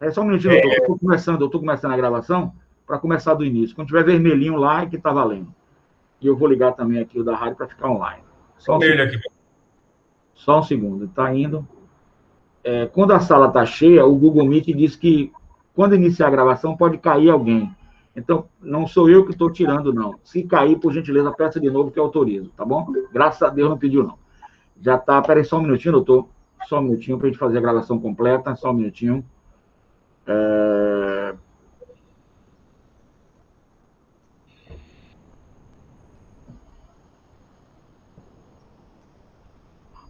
É só um minutinho, doutor. Eu estou começando a gravação para começar do início. Quando tiver vermelhinho lá, é que está valendo. E eu vou ligar também aqui o da rádio para ficar online. Só um segundo. Está indo. Quando a sala está cheia, o Google Meet diz que quando iniciar a gravação pode cair alguém. Então, não sou eu que estou tirando, não. Se cair, por gentileza, peça de novo que eu autorizo, tá bom? Graças a Deus não pediu, não. Já está. Espera aí só um minutinho, doutor. Só um minutinho para a gente fazer a gravação completa. Só um minutinho.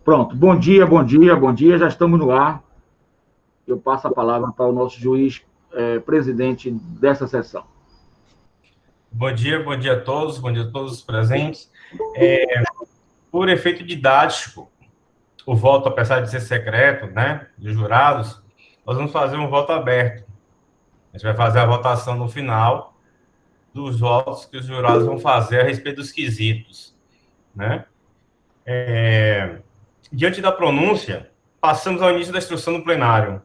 Pronto. Bom dia, bom dia, bom dia. Já estamos no ar. Eu passo a palavra para o nosso juiz presidente dessa sessão. Bom dia a todos os presentes. Por efeito didático, o voto, apesar de ser secreto, né, dos jurados, nós vamos fazer um voto aberto. A gente vai fazer a votação no final dos votos que os jurados vão fazer a respeito dos quesitos, né? Diante da pronúncia, passamos ao início da instrução do plenário.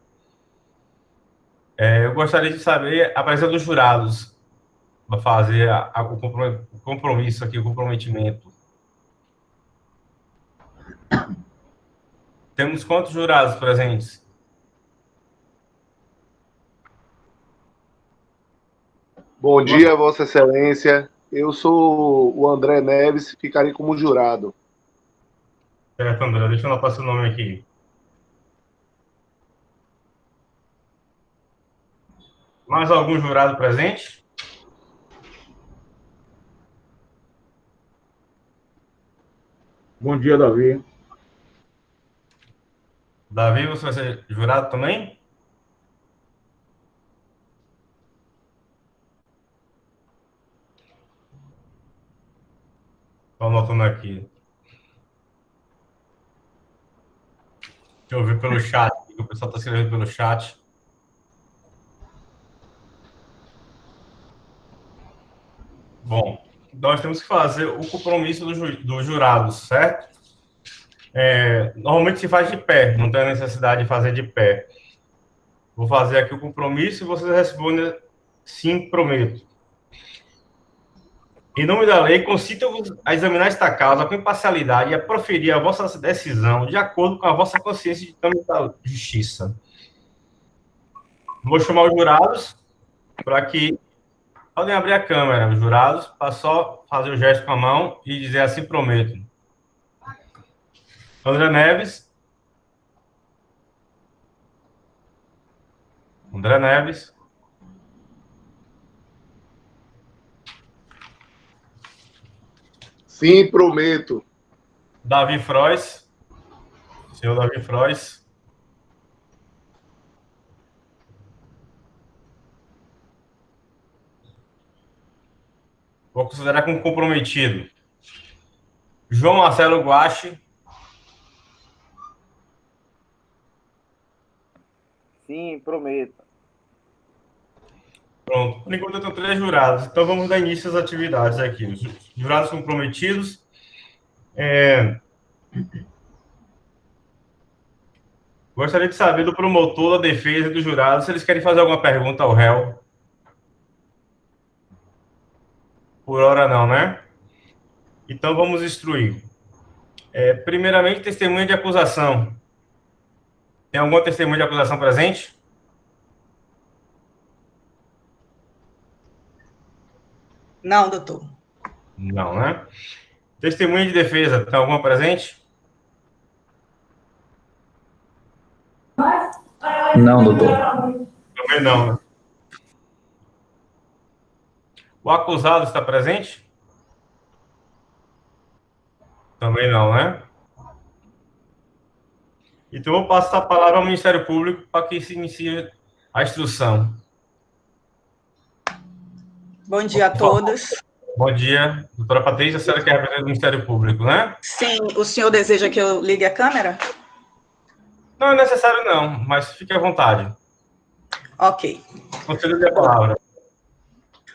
Eu gostaria de saber a presença dos jurados para fazer o compromisso aqui, o comprometimento. Temos quantos jurados presentes? Bom dia, Vossa Excelência. Eu sou o André Neves, ficarei como jurado. Certo, André. Deixa eu anotar seu nome aqui. Mais algum jurado presente? Bom dia, Davi. Davi, você vai ser jurado também? Estou anotando aqui. Deixa eu ver pelo chat. O pessoal está escrevendo pelo chat. Bom, nós temos que fazer o compromisso dos jurados, certo? Normalmente se faz de pé, não tem necessidade de fazer de pé. Vou fazer aqui o compromisso e vocês respondem sim, prometo. Em nome da lei, consinto-vos a examinar esta causa com imparcialidade e a proferir a vossa decisão de acordo com a vossa consciência de tâmito da justiça. Vou chamar os jurados para que podem abrir a câmera, os jurados, para só fazer o gesto com a mão e dizer assim, prometo. André Neves. André Neves. Sim, prometo. Davi Frois. Senhor Davi Frois. Vou considerar como comprometido. João Marcelo Guache. Sim, prometo. Pronto. Por enquanto eu tenho 3 jurados. Então vamos dar início às atividades aqui. Os jurados comprometidos. Gostaria de saber do promotor, da defesa e do jurado se eles querem fazer alguma pergunta ao réu. Por hora não, né? Então vamos instruir. Primeiramente, testemunha de acusação. Tem alguma testemunha de acusação presente? Não, doutor. Não, né? Testemunha de defesa, tem alguma presente? Não, doutor. Também não, né? O acusado está presente? Também não, né? Então, eu vou passar a palavra ao Ministério Público para que se inicie a instrução. Bom dia a todos. Bom dia. Doutora Patrícia, a senhora que é representante do Ministério Público, né? Sim, o senhor deseja que eu ligue a câmera? Não é necessário, não, mas fique à vontade. Ok. Concedo-lhe a palavra.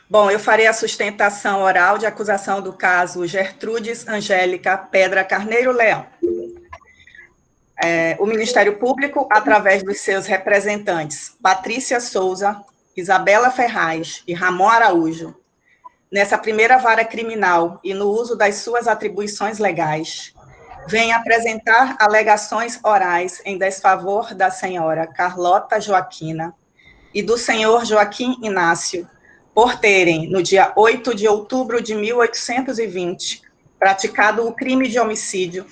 Bom, eu farei a sustentação oral de acusação do caso Gertrudes Angélica Pedra Carneiro Leão. o Ministério Público, através dos seus representantes, Patrícia Souza, Isabela Ferraz e Ramon Araújo, nessa primeira vara criminal e no uso das suas atribuições legais, vem apresentar alegações orais em desfavor da senhora Carlota Joaquina e do senhor Joaquim Inácio, por terem, no dia 8 de outubro de 1820, praticado o crime de homicídio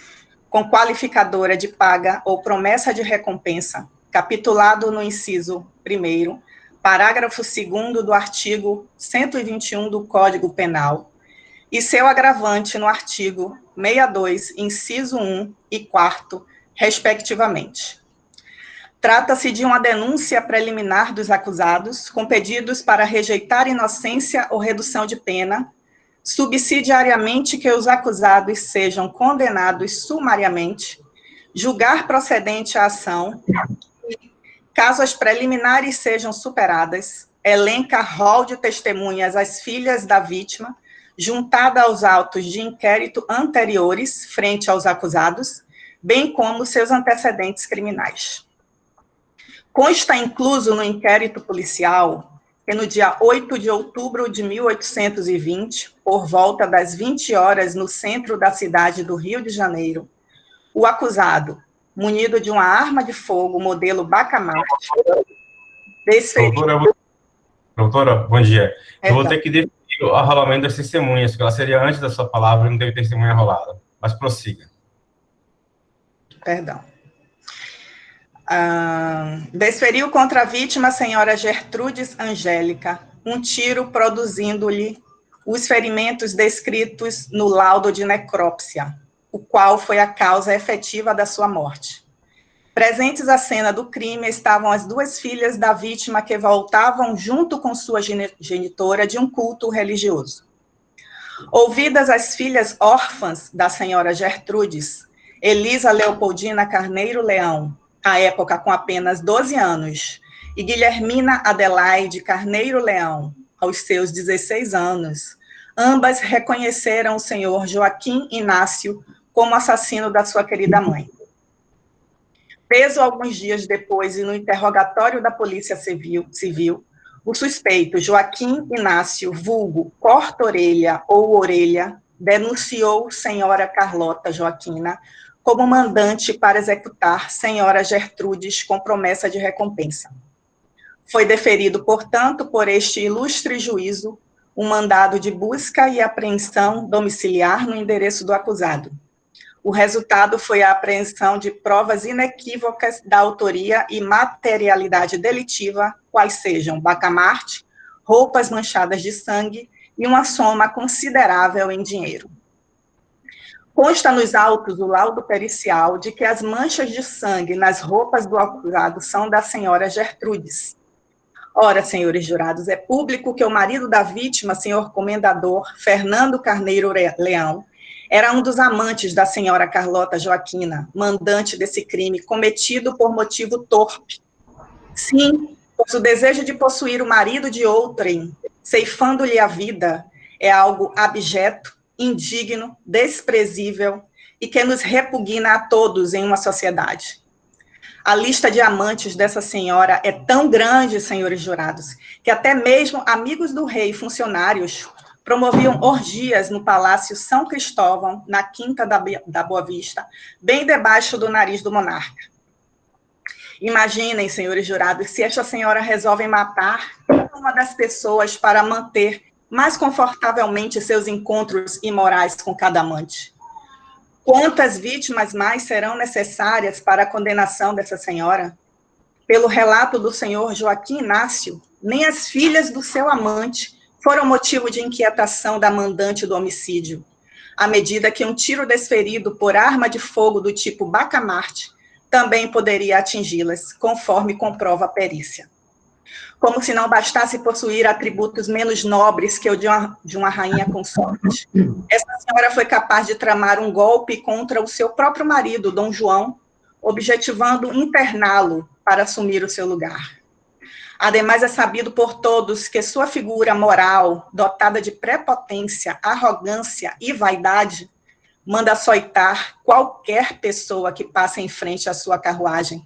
com qualificadora de paga ou promessa de recompensa, capitulado no inciso 1º, parágrafo 2º do artigo 121 do Código Penal, e seu agravante no artigo 62, inciso 1 e 4º, respectivamente. Trata-se de uma denúncia preliminar dos acusados, com pedidos para rejeitar inocência ou redução de pena, subsidiariamente que os acusados sejam condenados sumariamente, julgar procedente a ação, caso as preliminares sejam superadas, elenca rol de testemunhas as filhas da vítima, juntada aos autos de inquérito anteriores frente aos acusados, bem como seus antecedentes criminais. Consta incluso no inquérito policial que no dia 8 de outubro de 1820, por volta das 20 horas, no centro da cidade do Rio de Janeiro, o acusado, munido de uma arma de fogo modelo Bacamarte, desferiu... Doutora, bom dia. Eu vou ter que definir o arrolamento das testemunhas, porque ela seria antes da sua palavra e não teve testemunha arrolada. Mas prossiga. Perdão. Desferiu contra a vítima, a senhora Gertrudes Angélica, um tiro produzindo-lhe os ferimentos descritos no laudo de necrópsia, o qual foi a causa efetiva da sua morte. Presentes à cena do crime estavam as duas filhas da vítima que voltavam junto com sua genitora de um culto religioso. Ouvidas as filhas órfãs da senhora Gertrudes, Elisa Leopoldina Carneiro Leão, à época com apenas 12 anos, e Guilhermina Adelaide Carneiro Leão, aos seus 16 anos, ambas reconheceram o senhor Joaquim Inácio como assassino da sua querida mãe. Preso alguns dias depois e no interrogatório da Polícia Civil, o suspeito Joaquim Inácio, vulgo corta-orelha ou orelha, denunciou senhora Carlota Joaquina como mandante para executar senhora Gertrudes com promessa de recompensa. Foi deferido, portanto, por este ilustre juízo, um mandado de busca e apreensão domiciliar no endereço do acusado. O resultado foi a apreensão de provas inequívocas da autoria e materialidade delitiva, quais sejam bacamarte, roupas manchadas de sangue e uma soma considerável em dinheiro. Consta nos autos o laudo pericial de que as manchas de sangue nas roupas do acusado são da senhora Gertrudes. Ora, senhores jurados, é público que o marido da vítima, senhor comendador Fernando Carneiro Leão, era um dos amantes da senhora Carlota Joaquina, mandante desse crime cometido por motivo torpe. Sim, pois o desejo de possuir o marido de outrem, ceifando-lhe a vida, é algo abjeto, indigno, desprezível e que nos repugna a todos em uma sociedade. A lista de amantes dessa senhora é tão grande, senhores jurados, que até mesmo amigos do rei e funcionários promoviam orgias no Palácio São Cristóvão, na Quinta da Boa Vista, bem debaixo do nariz do monarca. Imaginem, senhores jurados, se esta senhora resolve matar uma das pessoas para manter mais confortavelmente seus encontros imorais com cada amante. Quantas vítimas mais serão necessárias para a condenação dessa senhora? Pelo relato do senhor Joaquim Inácio, nem as filhas do seu amante foram motivo de inquietação da mandante do homicídio, à medida que um tiro desferido por arma de fogo do tipo bacamarte também poderia atingi-las, conforme comprova a perícia. Como se não bastasse possuir atributos menos nobres que o de uma rainha consorte. Essa senhora foi capaz de tramar um golpe contra o seu próprio marido, Dom João, objetivando interná-lo para assumir o seu lugar. Ademais, é sabido por todos que sua figura moral, dotada de prepotência, arrogância e vaidade, manda açoitar qualquer pessoa que passe em frente à sua carruagem,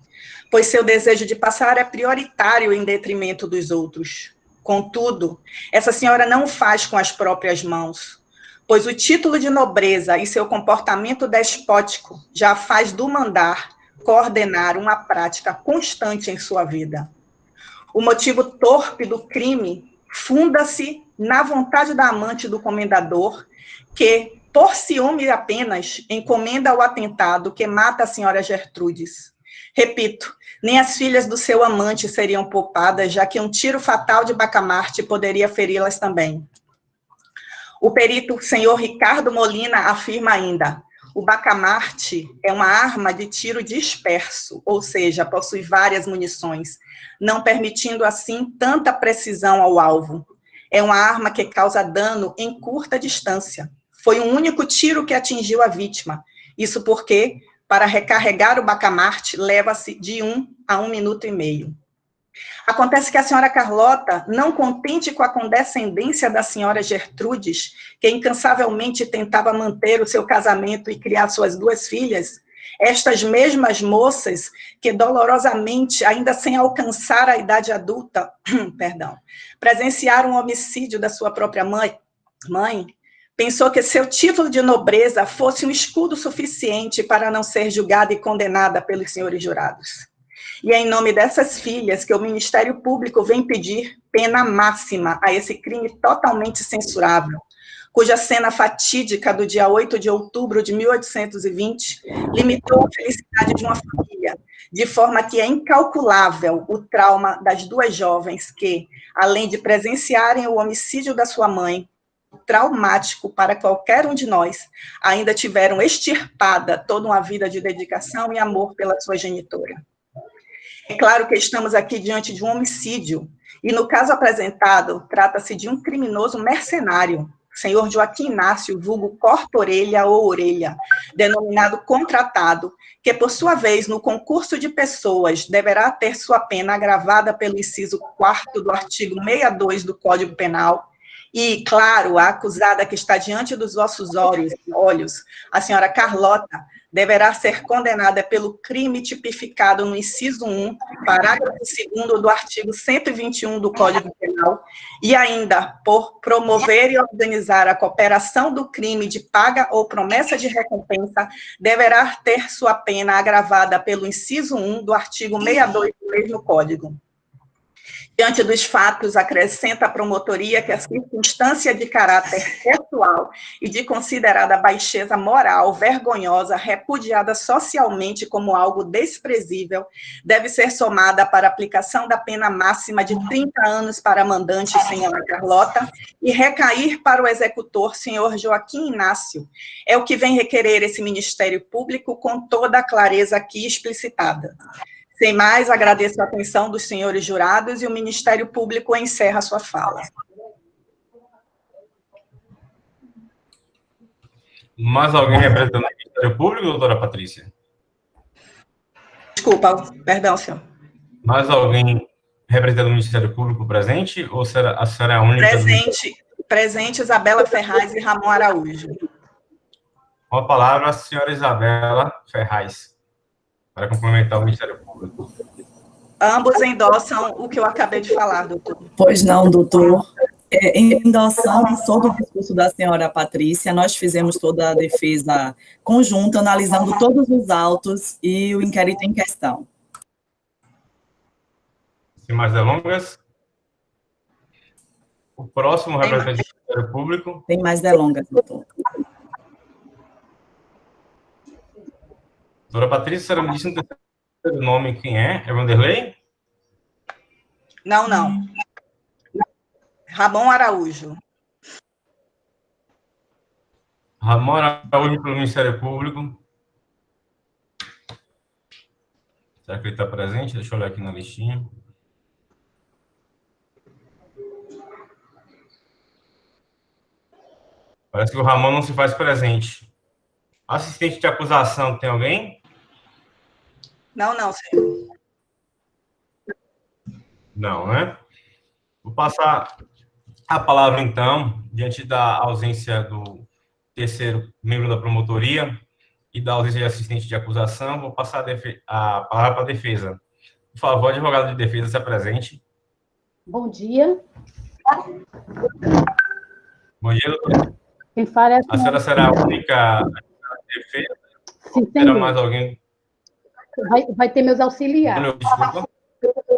pois seu desejo de passar é prioritário em detrimento dos outros. Contudo, essa senhora não o faz com as próprias mãos, pois o título de nobreza e seu comportamento despótico já faz do mandar coordenar uma prática constante em sua vida. O motivo torpe do crime funda-se na vontade da amante do comendador, que, por ciúme apenas, encomenda o atentado que mata a senhora Gertrudes. Repito, nem as filhas do seu amante seriam poupadas, já que um tiro fatal de Bacamarte poderia feri-las também. O perito senhor Ricardo Molina afirma ainda: o Bacamarte é uma arma de tiro disperso, ou seja, possui várias munições, não permitindo assim tanta precisão ao alvo. É uma arma que causa dano em curta distância. Foi um único tiro que atingiu a vítima. Isso porque, para recarregar o Bacamarte, leva-se de 1 a 1 minuto e meio. Acontece que a senhora Carlota, não contente com a condescendência da senhora Gertrudes, que incansavelmente tentava manter o seu casamento e criar suas 2 filhas, estas mesmas moças, que dolorosamente, ainda sem alcançar a idade adulta, presenciaram o homicídio da sua própria mãe, pensou que seu título de nobreza fosse um escudo suficiente para não ser julgada e condenada pelos senhores jurados. E é em nome dessas filhas que o Ministério Público vem pedir pena máxima a esse crime totalmente censurável, cuja cena fatídica do dia 8 de outubro de 1820 limitou a felicidade de uma família, de forma que é incalculável o trauma das 2 jovens que, além de presenciarem o homicídio da sua mãe, traumático para qualquer um de nós, ainda tiveram extirpada toda uma vida de dedicação e amor pela sua genitora. É claro que estamos aqui diante de um homicídio, e no caso apresentado, trata-se de um criminoso mercenário, senhor Joaquim Inácio, vulgo corta-orelha ou orelha, denominado contratado, que, por sua vez, no concurso de pessoas, deverá ter sua pena agravada pelo inciso 4º do artigo 62 do Código Penal, e, claro, a acusada que está diante dos vossos olhos, a senhora Carlota, deverá ser condenada pelo crime tipificado no inciso 1, parágrafo 2º do artigo 121 do Código Penal, e ainda por promover e organizar a cooperação do crime de paga ou promessa de recompensa, deverá ter sua pena agravada pelo inciso 1 do artigo 62 do mesmo Código. Diante dos fatos, acrescenta a promotoria que a circunstância de caráter pessoal e de considerada baixeza moral, vergonhosa, repudiada socialmente como algo desprezível, deve ser somada para aplicação da pena máxima de 30 anos para a mandante, senhora Carlota, e recair para o executor, senhor Joaquim Inácio. É o que vem requerer esse Ministério Público com toda a clareza aqui explicitada. Sem mais, agradeço a atenção dos senhores jurados e o Ministério Público encerra a sua fala. Mais alguém representando o Ministério Público, doutora Patrícia? Desculpa, perdão, senhor. Mais alguém representando o Ministério Público presente, ou a senhora é a única? Presente Isabela Ferraz e Ramon Araújo. Com a palavra a senhora Isabela Ferraz, para complementar o Ministério Público. Ambos endossam o que eu acabei de falar, doutor. Pois não, doutor. Endossamos todo o discurso da senhora Patrícia, nós fizemos toda a defesa conjunta, analisando todos os autos e o inquérito em questão. Sem mais delongas, o próximo representante do Ministério Público. Tem mais delongas, doutor. Doutora Patrícia, a senhora me disse no terceiro nome quem é? É Vanderlei? Não. Ramon Araújo. Ramon Araújo pelo Ministério Público. Será que ele está presente? Deixa eu olhar aqui na listinha. Parece que o Ramon não se faz presente. Assistente de acusação, tem alguém? Não, senhor. Não, né? Vou passar a palavra, então, diante da ausência do terceiro membro da promotoria e da ausência de assistente de acusação, vou passar a palavra para a defesa. Por favor, advogado de defesa, se apresente. Bom dia. Bom dia, doutora. Quem fala é A senhora será a única defesa? Sim, Terá mais alguém? vai ter meus auxiliares. Desculpa.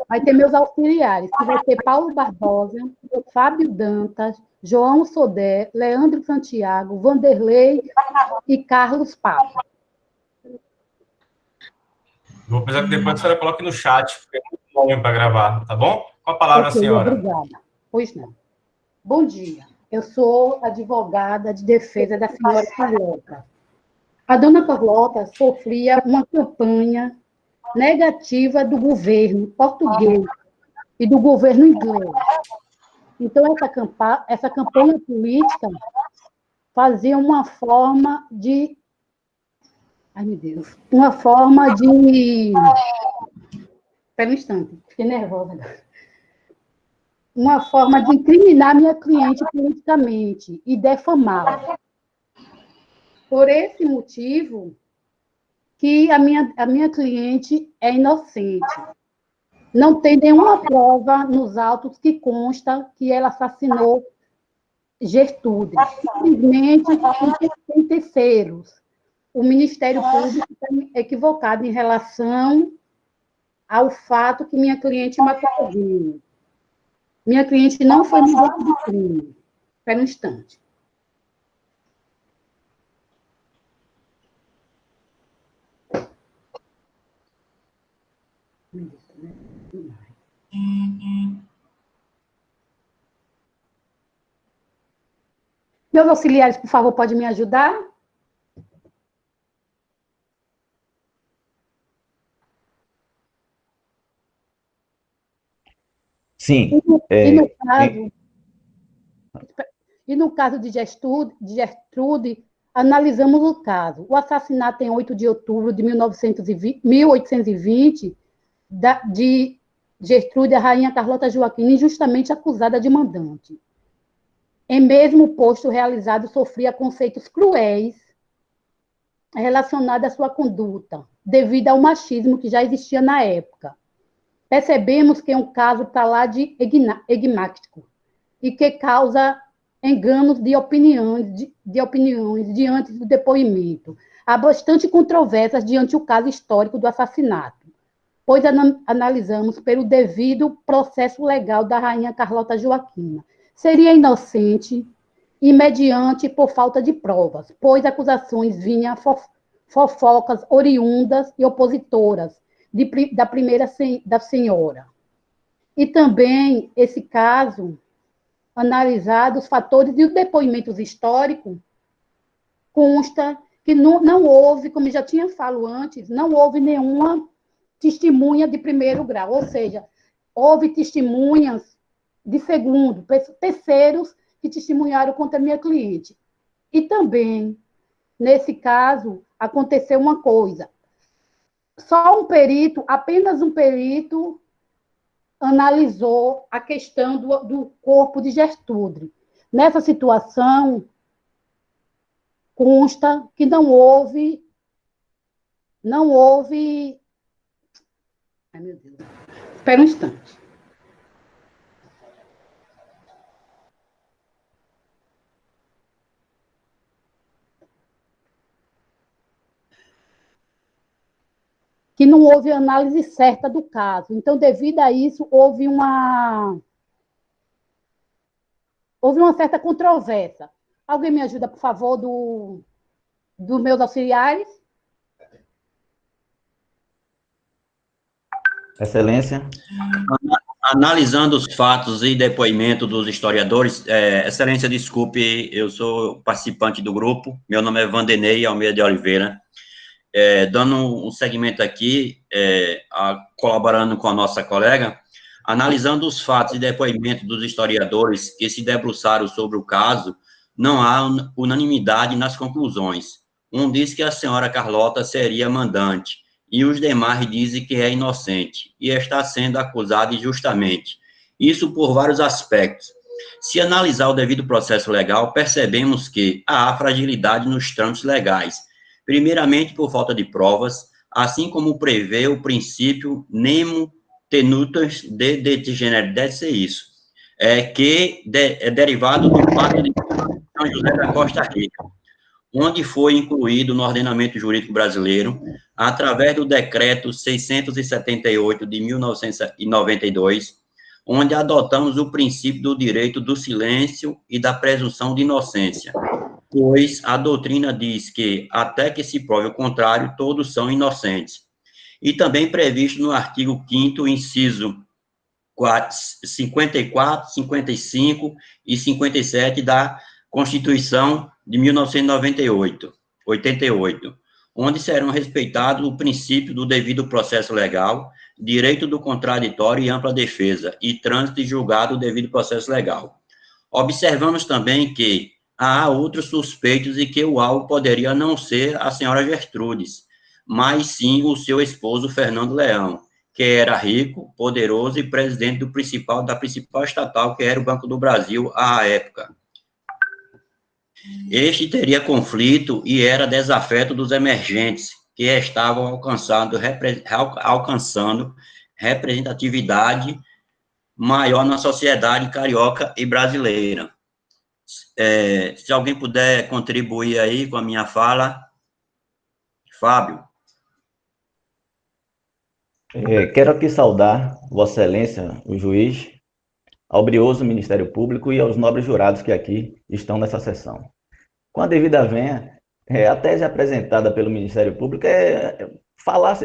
Vai ter meus auxiliares, que vai ser Paulo Barbosa, Fábio Dantas, João Sodé, Leandro Santiago, Vanderlei e Carlos Papa. Vou precisar que depois a senhora coloque no chat, porque é muito longo para gravar, tá bom? Com a palavra, Ok, senhora. obrigada. Pois não. Bom dia. Eu sou advogada de defesa da senhora Carlota. A dona Carlota sofria uma campanha negativa do governo português e do governo inglês. Então, essa campanha política fazia uma forma de... Ai, meu Deus. Uma forma de... Espera um instante, fiquei nervosa agora. Uma forma de incriminar minha cliente politicamente e defamá-la. Por esse motivo, que a minha cliente é inocente. Não tem nenhuma prova nos autos que consta que ela assassinou Gertrude. Simplesmente tem terceiros. O Ministério Público está equivocado em relação ao fato que minha cliente matou alguém. Minha cliente não foi vítima de crime. Espera um instante. Meus auxiliares, por favor, podem me ajudar? Sim. E no caso de Gertrude, analisamos o caso. O assassinato em 8 de outubro de 1820 de Gertrude, a rainha Carlota Joaquina, injustamente acusada de mandante. Em mesmo posto realizado, sofria conceitos cruéis relacionados à sua conduta, devido ao machismo que já existia na época. Percebemos que é um caso para lá de enigmático e que causa enganos de opiniões diante do depoimento. Há bastante controvérsias diante do caso histórico do assassinato, pois analisamos pelo devido processo legal da rainha Carlota Joaquina. Seria inocente e mediante por falta de provas, pois acusações vinham fofocas oriundas e opositoras da primeira da senhora. E também, esse caso, analisado os fatores e os depoimentos históricos, consta que não houve, como já tinha falado antes, não houve nenhuma testemunha de primeiro grau, ou seja, houve testemunhas de segundo, terceiros que testemunharam contra a minha cliente. E também, nesse caso, aconteceu uma coisa. Só um perito, apenas um perito, analisou a questão do corpo de Gertrude. Nessa situação, consta que não houve... Ai, meu Deus. Espera um instante. Que não houve análise certa do caso. Então, devido a isso, houve uma certa controvérsia. Alguém me ajuda, por favor, dos meus auxiliares? Excelência. Analisando os fatos e depoimento dos historiadores, Excelência, desculpe, eu sou participante do grupo, meu nome é Vandenei Almeida de Oliveira. Dando um segmento aqui, colaborando com a nossa colega, analisando os fatos e depoimentos dos historiadores que se debruçaram sobre o caso, não há unanimidade nas conclusões. Um diz que a senhora Carlota seria mandante, e os demais dizem que é inocente, e está sendo acusada injustamente. Isso por vários aspectos. Se analisar o devido processo legal, percebemos que há fragilidade nos trâmites legais, primeiramente por falta de provas, assim como prevê o princípio nemo tenutas de degenerare, deve ser isso, que é derivado do Pacto de São José da Costa Rica, onde foi incluído no ordenamento jurídico brasileiro, através do Decreto 678 de 1992, onde adotamos o princípio do direito do silêncio e da presunção de inocência, pois a doutrina diz que, até que se prove o contrário, todos são inocentes. E também previsto no artigo 5º, inciso 54, 55 e 57 da Constituição de 1988, onde serão respeitados o princípio do devido processo legal, direito do contraditório e ampla defesa, e trânsito e julgado do devido processo legal. Observamos também que há outros suspeitos e que o alvo poderia não ser a senhora Gertrudes, mas sim o seu esposo Fernando Leão, que era rico, poderoso e presidente da principal estatal, que era o Banco do Brasil à época. Este teria conflito e era desafeto dos emergentes, que estavam alcançando representatividade maior na sociedade carioca e brasileira. Se alguém puder contribuir aí com a minha fala, Fábio. Quero aqui saudar Vossa Excelência, o juiz, ao brioso Ministério Público e aos nobres jurados que aqui estão nessa sessão. Com a devida venha, a tese apresentada pelo Ministério Público é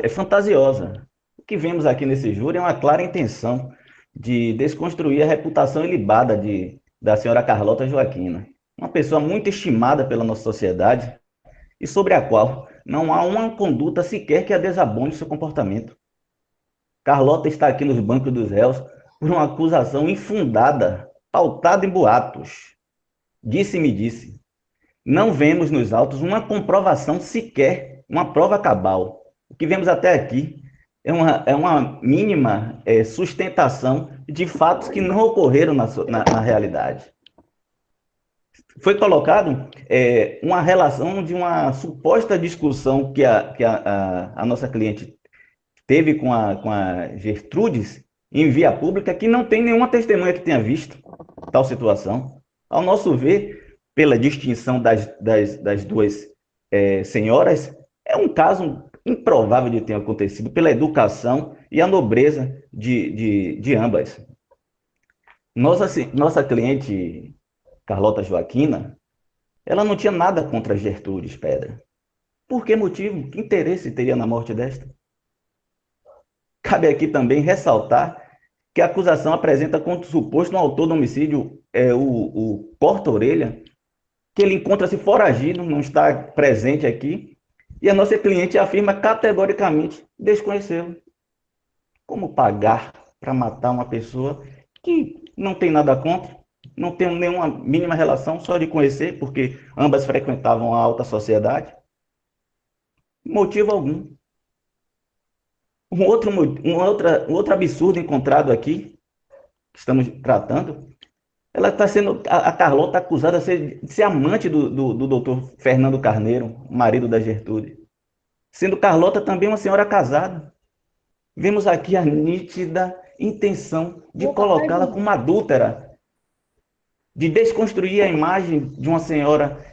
fantasiosa. O que vemos aqui nesse júri é uma clara intenção de desconstruir a reputação ilibada da senhora Carlota Joaquina, uma pessoa muito estimada pela nossa sociedade e sobre a qual não há uma conduta sequer que a desabone seu comportamento. Carlota está aqui nos bancos dos réus por uma acusação infundada, pautada em boatos. Disse-me disse. Não vemos nos autos uma comprovação sequer, uma prova cabal. O que vemos até aqui é uma mínima sustentação de fatos que não ocorreram na realidade. Foi colocado uma relação de uma suposta discussão que a nossa cliente teve com a Gertrudes em via pública, que não tem nenhuma testemunha que tenha visto tal situação. Ao nosso ver, pela distinção das duas senhoras, é um caso improvável de ter acontecido, pela educação e a nobreza de ambas. Nossa cliente, Carlota Joaquina, ela não tinha nada contra Gertrudes Pedra. Por que motivo? Que interesse teria na morte desta? Cabe aqui também ressaltar que a acusação apresenta contra o suposto autor do homicídio, o Porta-Orelha, que ele encontra-se foragido, não está presente aqui, e a nossa cliente afirma categoricamente desconhecê-lo. Como pagar para matar uma pessoa que não tem nada contra, não tem nenhuma mínima relação, só de conhecer, porque ambas frequentavam a alta sociedade? Motivo algum. Um outro absurdo encontrado aqui, que estamos tratando, ela está sendo, a Carlota, acusada de ser amante do doutor Fernando Carneiro, marido da Gertrude. Sendo Carlota também uma senhora casada. Vemos aqui a nítida intenção de colocá-la como adúltera, de desconstruir a imagem de uma senhora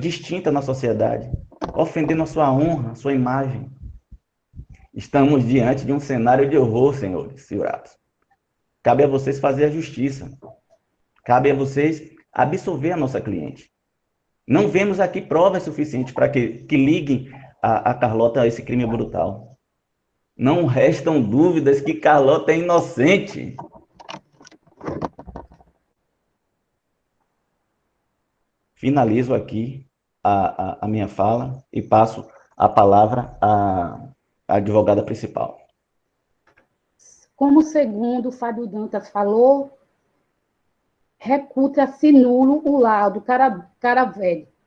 distinta na sociedade, ofendendo a sua honra, a sua imagem. Estamos diante de um cenário de horror, senhores, jurados. Cabe a vocês fazer a justiça. Cabe a vocês absolver a nossa cliente. Não vemos aqui provas suficientes para que liguem a Carlota a esse crime brutal. Não restam dúvidas que Carlota é inocente. Finalizo aqui a minha fala e passo a palavra à advogada principal. Como segundo o Fábio Dantas falou, reputa-se nulo o laudo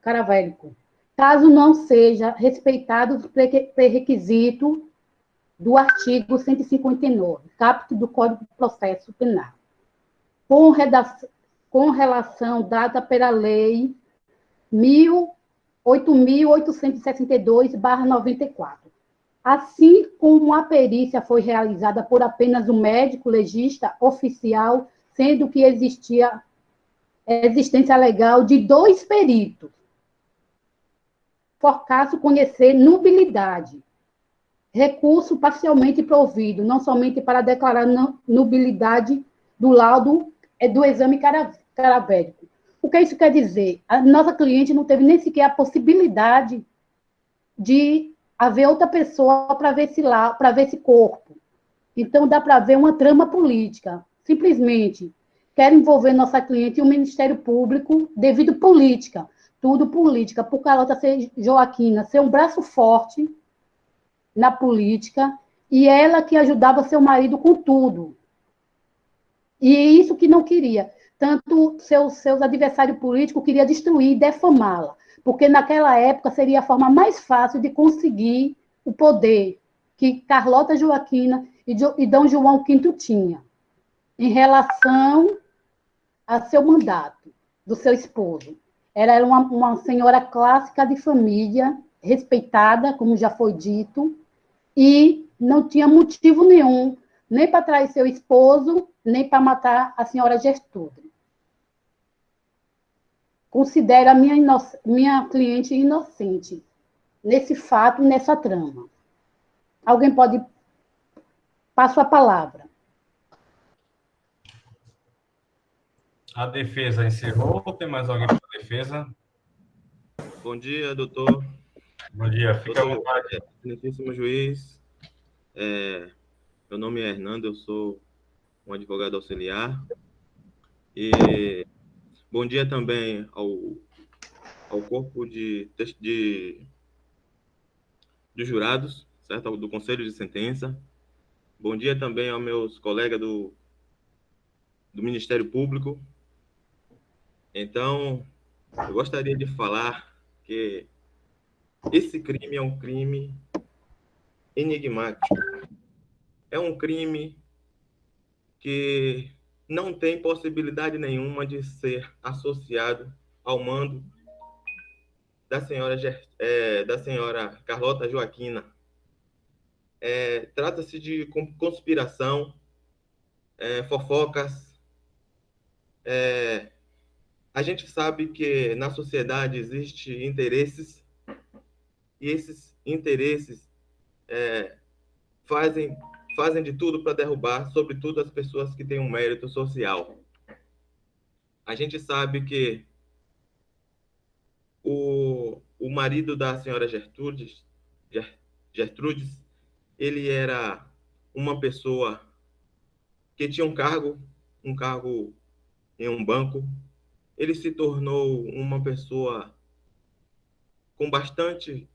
caravélico, caso não seja respeitado o pré-requisito do artigo 159, caput do Código de Processo Penal. com relação dada pela Lei 8.862/94. Assim como a perícia foi realizada por apenas um médico legista oficial, sendo que existia existência legal de 2 peritos, por caso conhecer nubilidade. Recurso parcialmente provido, não somente para declarar nubilidade do laudo do exame cadavérico. O que isso quer dizer? A nossa cliente não teve nem sequer a possibilidade de haver outra pessoa para ver esse corpo. Então, dá para ver uma trama política. Simplesmente quer envolver nossa cliente e o Ministério Público devido política. Tudo política. Por Carlota Joaquina ser um braço forte na política, e ela que ajudava seu marido com tudo. E isso que não queria. Tanto seus adversários políticos queriam destruir e defamá-la, porque naquela época seria a forma mais fácil de conseguir o poder que Carlota Joaquina e Dom João V tinha em relação a seu mandato, do seu esposo. Ela era uma senhora clássica de família, respeitada, como já foi dito, e não tinha motivo nenhum, nem para trair seu esposo, nem para matar a senhora Gertrude. Considero a minha cliente inocente nesse fato, nessa trama. Alguém pode... Passo a palavra. A defesa encerrou ou tem mais alguém para a defesa? Bom dia, doutor. Bom dia, fica à vontade. Excelentíssimo juiz, meu nome é Hernando, eu sou um advogado auxiliar. E bom dia também ao corpo de jurados, certo? Do Conselho de Sentença. Bom dia também aos meus colegas do Ministério Público. Então, eu gostaria de falar que esse crime é um crime enigmático. É um crime que não tem possibilidade nenhuma de ser associado ao mando da senhora Carlota Joaquina. Trata-se de conspiração, fofocas. A gente sabe que na sociedade existem interesses, e esses interesses fazem de tudo para derrubar, sobretudo, as pessoas que têm um mérito social. A gente sabe que o marido da senhora Gertrudes, ele era uma pessoa que tinha um cargo em um banco. Ele se tornou uma pessoa com bastante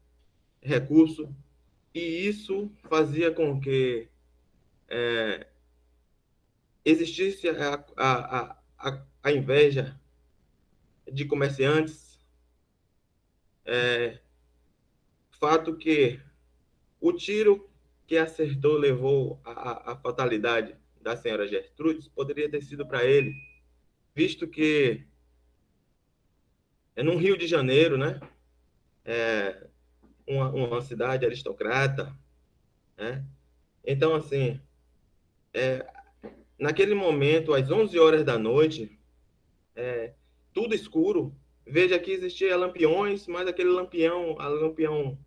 recurso, e isso fazia com que existisse a inveja de comerciantes, fato que o tiro que acertou levou à fatalidade da senhora Gertrudes poderia ter sido para ele, visto que no Rio de Janeiro, né, uma cidade aristocrata, né? Então, assim, naquele momento, às 11 horas da noite, tudo escuro. Veja que existia lampiões, mas aquele lampião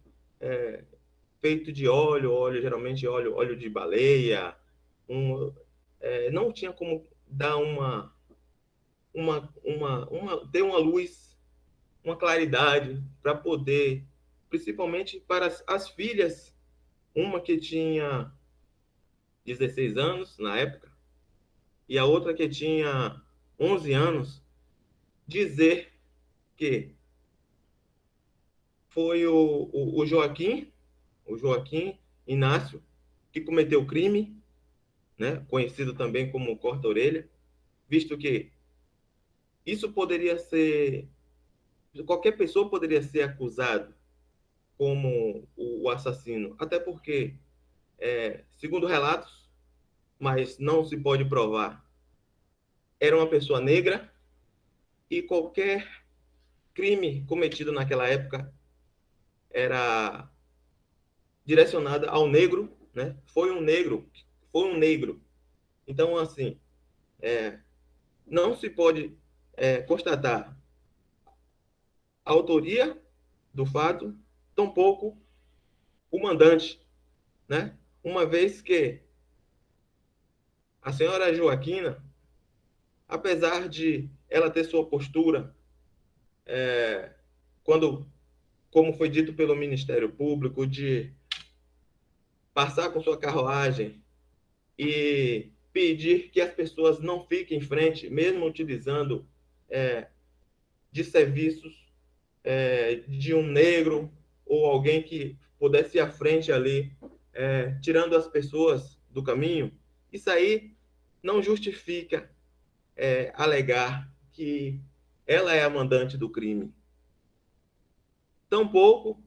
feito de óleo, geralmente óleo de baleia, não tinha como dar ter uma luz, uma claridade para poder, principalmente para as filhas, uma que tinha 16 anos na época e a outra que tinha 11 anos, dizer que foi o Joaquim Inácio que cometeu o crime, né, conhecido também como corta-orelha, visto que isso poderia ser... Qualquer pessoa poderia ser acusado como o assassino, até porque, segundo relatos, mas não se pode provar, era uma pessoa negra, e qualquer crime cometido naquela época era direcionado ao negro, né? Foi um negro. Então, assim, não se pode constatar a autoria do fato, tampouco o mandante, né? Uma vez que a senhora Joaquina, apesar de ela ter sua postura, quando, como foi dito pelo Ministério Público, de passar com sua carruagem e pedir que as pessoas não fiquem em frente, mesmo utilizando de serviços de um negro ou alguém que pudesse ir à frente ali, tirando as pessoas do caminho, isso aí não justifica alegar que ela é a mandante do crime. Tampouco,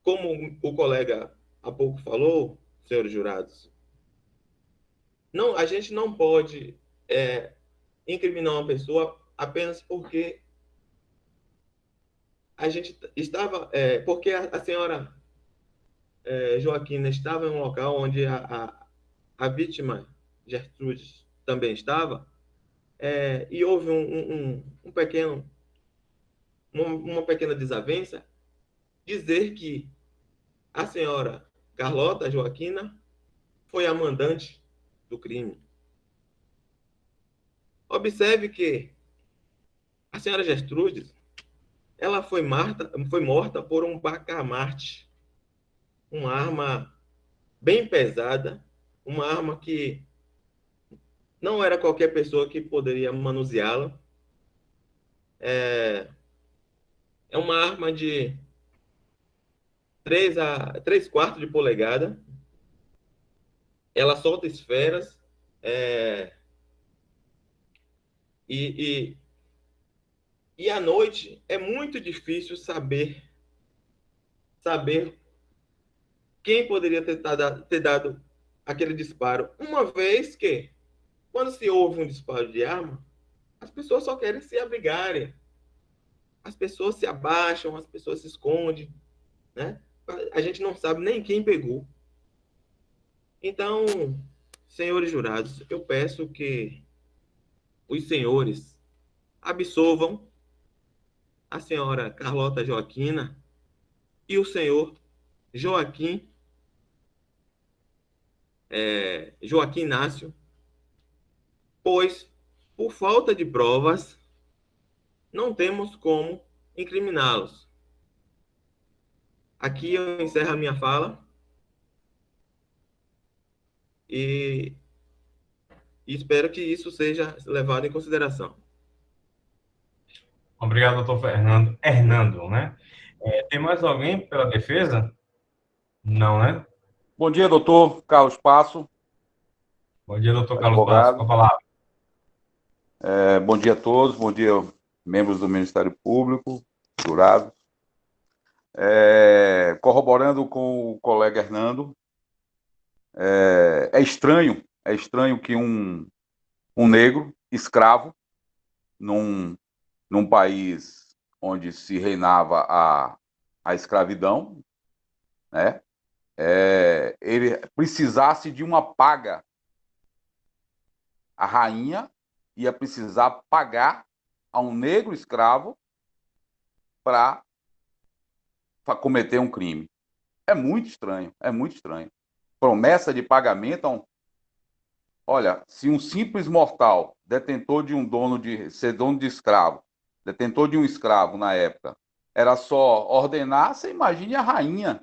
como o colega há pouco falou, senhores jurados, não, a gente não pode incriminar uma pessoa apenas porque a gente estava, porque a senhora Joaquina estava em um local onde a vítima Gertrudes também estava, e houve uma pequena desavença, dizer que a senhora Carlota Joaquina foi a mandante do crime. Observe que a senhora Gertrudes, ela foi morta por um bacamarte, uma arma bem pesada, uma arma que não era qualquer pessoa que poderia manuseá-la. É uma arma de 3/4 de polegada. Ela solta esferas. E à noite é muito difícil saber quem poderia ter dado aquele disparo. Uma vez que, quando se ouve um disparo de arma, as pessoas só querem se abrigarem. As pessoas se abaixam, as pessoas se escondem, né? A gente não sabe nem quem pegou. Então, senhores jurados, eu peço que os senhores absolvam a senhora Carlota Joaquina e o senhor Joaquim Inácio, pois, por falta de provas, não temos como incriminá-los. Aqui eu encerro a minha fala e espero que isso seja levado em consideração. Obrigado, doutor Hernando, né? Tem mais alguém pela defesa? Não, né? Bom dia, doutor Carlos Passo. Bom dia, doutor Carlos Passo. Com a palavra. Bom dia a todos, bom dia, membros do Ministério Público, jurados. Corroborando com o colega Hernando, é estranho que um negro escravo num país onde se reinava a escravidão, né? Ele precisasse de uma paga. A rainha ia precisar pagar a um negro escravo para cometer um crime. É muito estranho, é muito estranho. Promessa de pagamento. Olha, se um simples mortal, detentor de ser dono de escravo, detentor de um escravo na época, era só ordenar, você imagine a rainha.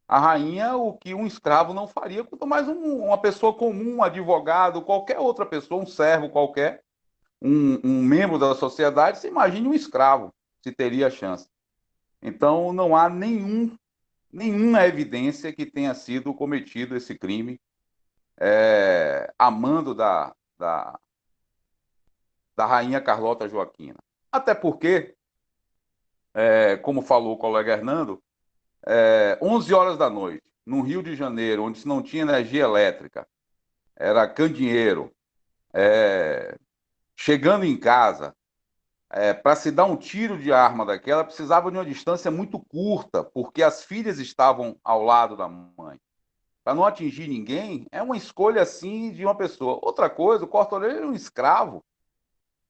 A rainha, o que um escravo não faria, quanto mais uma pessoa comum, um advogado, qualquer outra pessoa, um servo qualquer, um membro da sociedade, você imagine um escravo, se teria chance. Então, não há nenhuma evidência que tenha sido cometido esse crime a mando da rainha Carlota Joaquina. Até porque, como falou o colega Hernando, 11 horas da noite, no Rio de Janeiro, onde se não tinha energia elétrica, era candeeiro, chegando em casa, para se dar um tiro de arma daquela, precisava de uma distância muito curta, porque as filhas estavam ao lado da mãe. Para não atingir ninguém, é uma escolha assim de uma pessoa. Outra coisa, o Corta-Orelha era um escravo.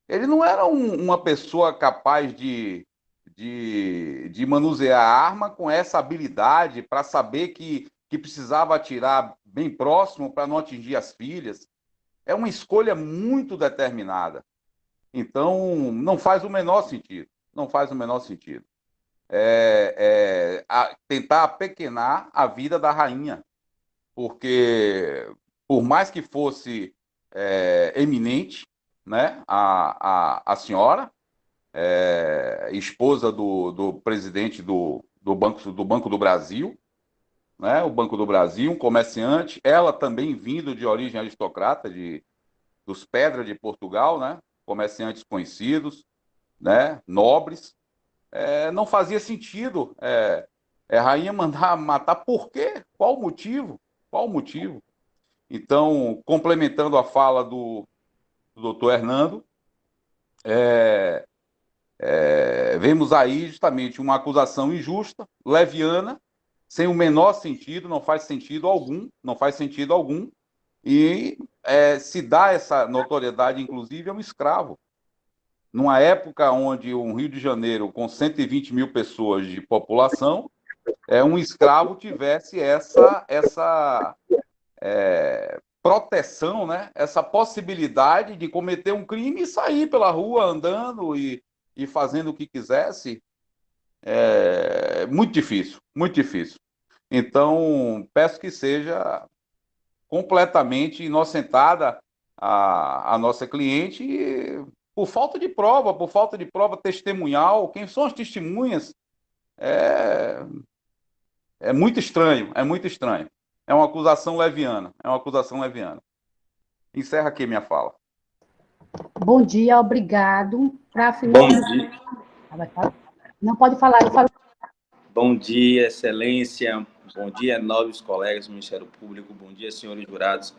Ele não era uma pessoa capaz de manusear a arma com essa habilidade para saber que precisava atirar bem próximo para não atingir as filhas. É uma escolha muito determinada. Então, não faz o menor sentido. Não faz o menor sentido. Tentar apequenar a vida da rainha. Porque, por mais que fosse eminente, né, a senhora, esposa do presidente do Banco do Brasil, né, o Banco do Brasil, um comerciante, ela também vindo de origem aristocrata, dos Pedra de Portugal, né, comerciantes conhecidos, né, nobres, não fazia sentido a rainha mandar matar. Por quê? Qual o motivo? Qual o motivo? Então, complementando a fala do doutor Hernando, vemos aí justamente uma acusação injusta, leviana, sem o menor sentido, não faz sentido algum, e se dá essa notoriedade, inclusive, a um escravo. Numa época onde um Rio de Janeiro, com 120 mil pessoas de população, um escravo tivesse essa proteção, né? Essa possibilidade de cometer um crime e sair pela rua andando e fazendo o que quisesse. Muito difícil, muito difícil. Então, peço que seja completamente inocentada a nossa cliente por falta de prova testemunhal. Quem são as testemunhas? É muito estranho, é muito estranho. É uma acusação leviana, Encerra aqui minha fala. Bom dia, obrigado. Para Bom finalizar... dia. Não pode falar, eu falo. Bom dia, excelência. Bom dia, nobres colegas do Ministério Público. Bom dia, senhores jurados.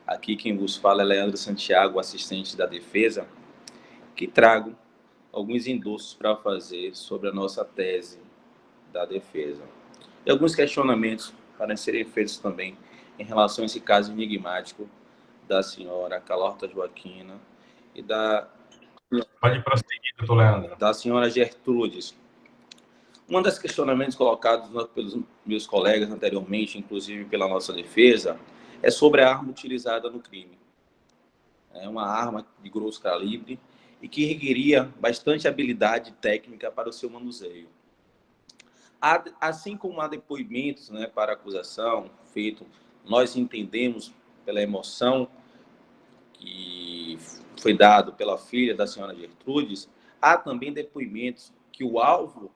Aqui quem vos fala é Leandro Santiago, assistente da defesa, que trago alguns endossos para fazer sobre a nossa tese da defesa. E alguns questionamentos para serem feitos também em relação a esse caso enigmático da senhora Carlota Joaquina e Pode prosseguir, doutor Leandro. Da senhora Gertrudes. Um dos questionamentos colocados pelos meus colegas anteriormente, inclusive pela nossa defesa, é sobre a arma utilizada no crime. É uma arma de grosso calibre e que requeria bastante habilidade técnica para o seu manuseio. Assim como há depoimentos, né, para a acusação, feito, nós entendemos pela emoção que foi dado pela filha da senhora Gertrudes, há também depoimentos que o alvo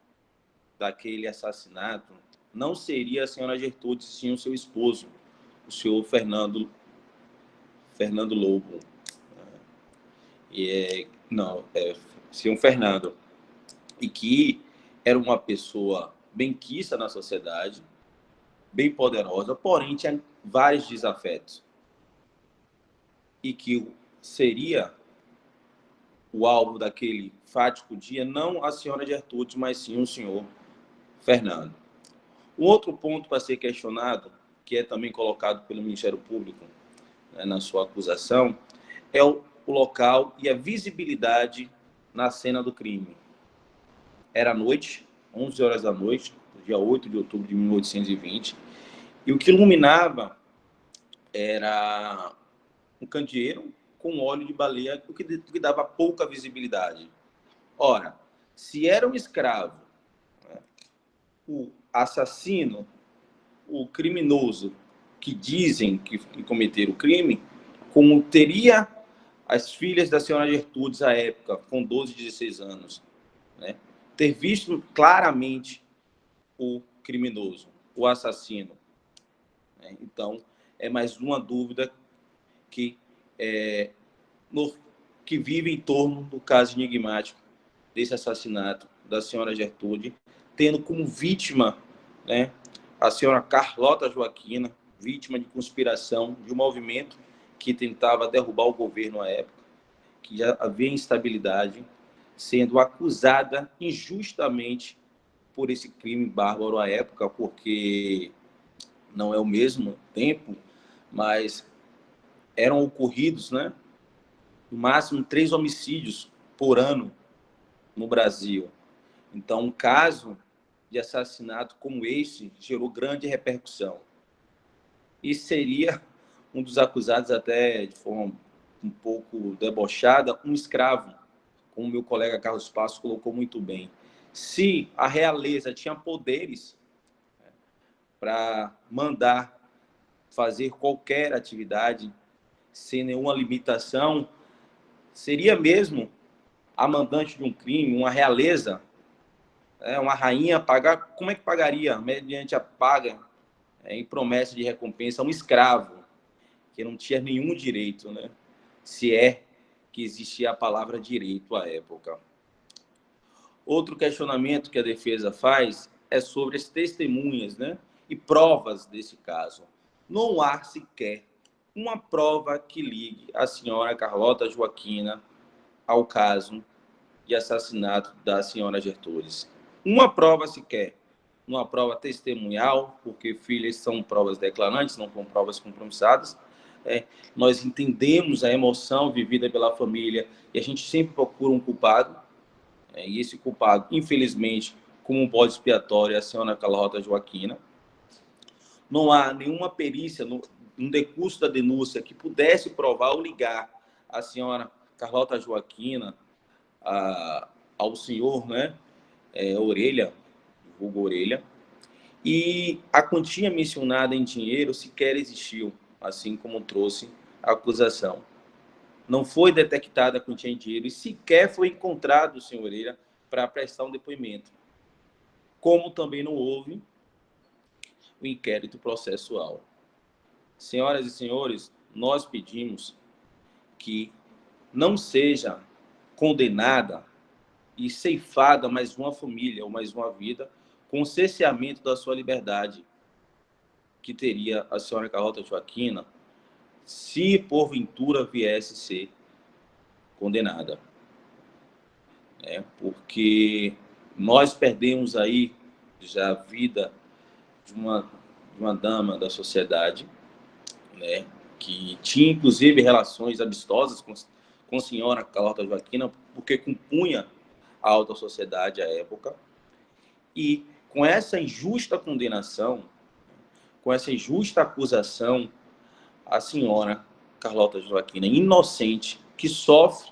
daquele assassinato não seria a senhora Gertrudes, sim o seu esposo, o senhor Fernando Lobo. Senhor Fernando. E que era uma pessoa benquista na sociedade, bem poderosa, porém tinha vários desafetos. E que seria o alvo daquele fático dia, não a senhora Gertrudes, mas sim o senhor Fernando. Um outro ponto para ser questionado, que é também colocado pelo Ministério Público, né, na sua acusação, é o local e a visibilidade na cena do crime. Era noite, 11 horas da noite, dia 8 de outubro de 1820, e o que iluminava era um candeeiro com óleo de baleia, o que dava pouca visibilidade. Ora, se era um escravo, né, o assassino, o criminoso, que dizem que cometeram o crime, como teria as filhas da senhora Gertrudes à época, com 12, 16 anos, né, ter visto claramente o criminoso, o assassino. Então, é mais uma dúvida que vive em torno do caso enigmático desse assassinato da senhora Gertrude, tendo como vítima, né, a senhora Carlota Joaquina, vítima de conspiração de um movimento que tentava derrubar o governo à época, que já havia instabilidade, sendo acusada injustamente por esse crime bárbaro à época, porque não é o mesmo tempo, mas eram ocorridos, né, no máximo 3 homicídios por ano no Brasil. Então, um caso de assassinato como esse gerou grande repercussão. E seria um dos acusados, até de forma um pouco debochada, um escravo, como meu colega Carlos Passos colocou muito bem. Se a realeza tinha poderes para mandar fazer qualquer atividade sem nenhuma limitação, seria mesmo a mandante de um crime, uma realeza, uma rainha, pagar, como é que pagaria, mediante a paga em promessa de recompensa, um escravo, que não tinha nenhum direito, né? Se é que existia a palavra direito à época. Outro questionamento que a defesa faz é sobre as testemunhas, né, e provas desse caso. Não há sequer uma prova que ligue a senhora Carlota Joaquina ao caso de assassinato da senhora Gertrudes. Uma prova sequer. Uma prova testemunhal, porque filhas são provas declarantes, não são provas compromissadas. Nós entendemos a emoção vivida pela família e a gente sempre procura um culpado. E esse culpado, infelizmente, como um bode expiatório, é a senhora Carlota Joaquina. Não há nenhuma perícia no decurso da denúncia que pudesse provar ou ligar a senhora Carlota Joaquina ao senhor, né, Orelha, vulgo Orelha, e a quantia mencionada em dinheiro sequer existiu, assim como trouxe a acusação. Não foi detectada a quantia em dinheiro e sequer foi encontrado o senhor Orelha para prestar um depoimento. Como também não houve o inquérito processual. Senhoras e senhores, nós pedimos que não seja condenada e ceifada mais uma família ou mais uma vida com o cerceamento da sua liberdade que teria a senhora Carlota Joaquina se porventura viesse ser condenada. Porque nós perdemos aí já a vida de uma dama da sociedade, né, que tinha inclusive relações amistosas com a senhora Carlota Joaquina, porque compunha a alta sociedade à época, e com essa injusta condenação, com essa injusta acusação, a senhora Carlota Joaquina, inocente, que sofre,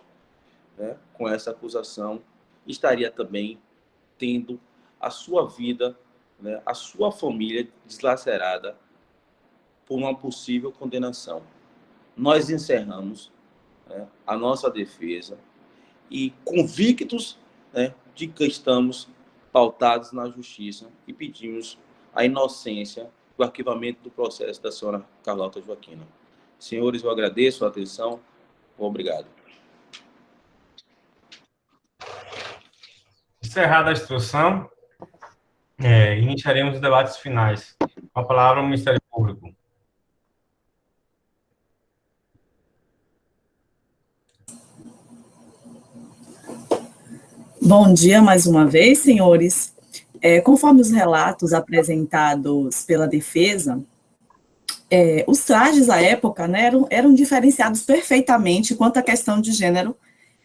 né, com essa acusação, estaria também tendo a sua vida, né, a sua família deslacerada por uma possível condenação. Nós encerramos, né, a nossa defesa e convictos, né, de que estamos pautados na justiça e pedimos a inocência do arquivamento do processo da senhora Carlota Joaquina. Senhores, eu agradeço a atenção. Obrigado. Encerrada a instrução, iniciaremos os debates finais. Com a palavra ao Ministério Público. Bom dia mais uma vez, senhores. Conforme os relatos apresentados pela defesa, os trajes à época, né, eram diferenciados perfeitamente quanto à questão de gênero,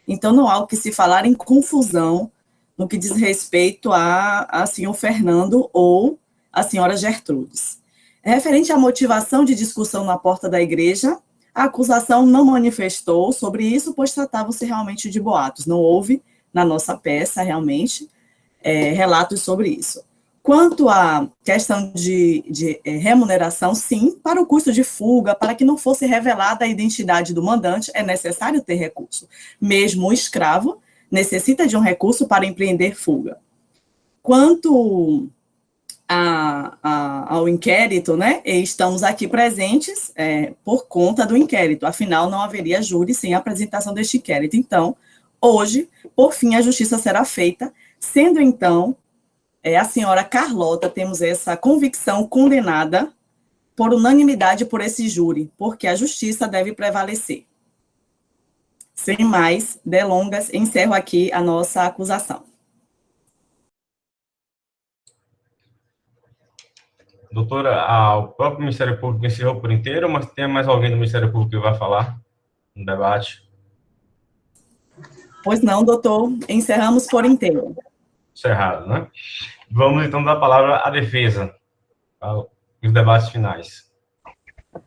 então não há o que se falar em confusão no que diz respeito a senhor Fernando ou a senhora Gertrudes. Referente à motivação de discussão na porta da igreja, a acusação não manifestou sobre isso, pois tratavam-se realmente de boatos, não houve na nossa peça, realmente, relatos sobre isso. Quanto à questão de remuneração, sim, para o custo de fuga, para que não fosse revelada a identidade do mandante, é necessário ter recurso. Mesmo o escravo necessita de um recurso para empreender fuga. Quanto ao inquérito, né, estamos aqui presentes por conta do inquérito, afinal, não haveria júri sem a apresentação deste inquérito. Então, hoje, por fim, a justiça será feita, sendo, então, a senhora Carlota, temos essa convicção condenada por unanimidade por esse júri, porque a justiça deve prevalecer. Sem mais delongas, encerro aqui a nossa acusação. Doutora, o próprio Ministério Público encerrou por inteiro, mas tem mais alguém do Ministério Público que vai falar no debate? Pois não, doutor, encerramos por inteiro. Encerrado, né? Vamos, então, dar a palavra à defesa, para os debates finais.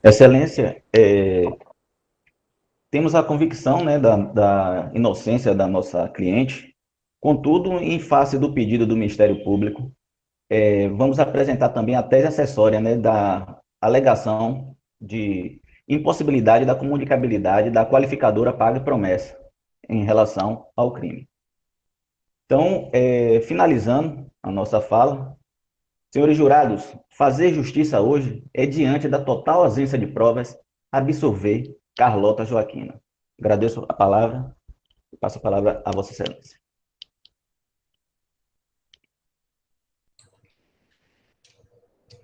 Excelência, temos a convicção, né, da inocência da nossa cliente. Contudo, em face do pedido do Ministério Público, vamos apresentar também a tese acessória, né, da alegação de impossibilidade da comunicabilidade da qualificadora paga e promessa em relação ao crime. Então, finalizando a nossa fala, senhores jurados, fazer justiça hoje é, diante da total ausência de provas, absolver Carlota Joaquina. Agradeço a palavra e passo a palavra a Vossa Excelência.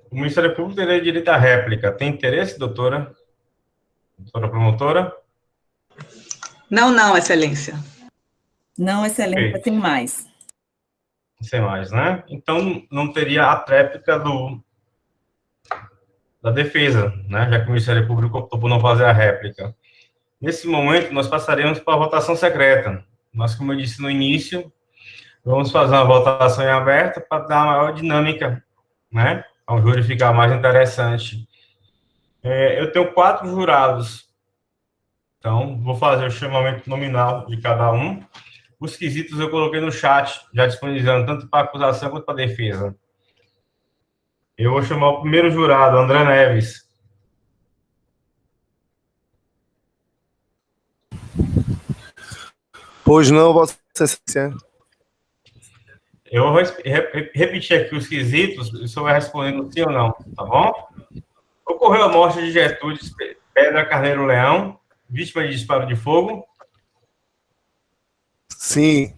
O Ministério Público teria direito à réplica. Tem interesse, doutora? Doutora promotora? Não, excelência. Não, excelência, Perfeito. sem mais. Sem mais, né? Então, não teria a tréplica da defesa, né? Já que o Ministério Público optou por não fazer a réplica. Nesse momento, nós passaremos para a votação secreta. Mas, como eu disse no início, vamos fazer uma votação em aberto para dar uma maior dinâmica, né? Ao júri ficar mais interessante. Eu tenho 4 jurados. Então, vou fazer o chamamento nominal de cada um. Os quesitos eu coloquei no chat, já disponibilizando tanto para a acusação quanto para a defesa. Eu vou chamar o primeiro jurado, André Neves. Pois não, Vossa Excelência. Eu vou repetir aqui os quesitos, e o senhor vai respondendo sim ou não, tá bom? Ocorreu a morte de Gertrudes Pedra Carneiro Leão, vítima de disparo de fogo? Sim.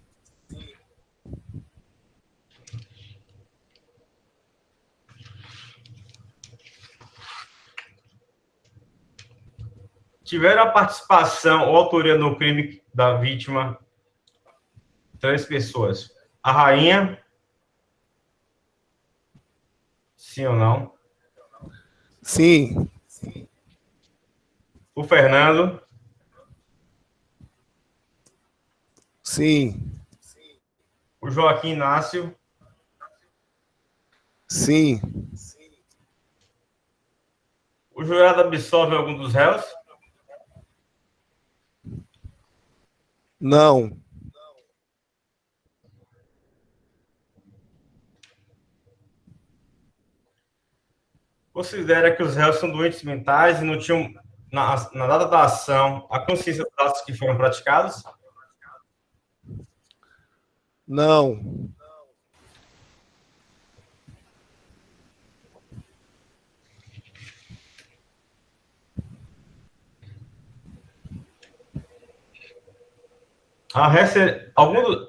Tiveram a participação ou autoria no crime da vítima 3 pessoas. A rainha? Sim ou não? Sim. O Fernando? Sim. O Joaquim Inácio? Sim. O jurado absolve algum dos réus? Não. Considera que os réus são doentes mentais e não tinham, na data da ação, a consciência dos atos que foram praticados? Não.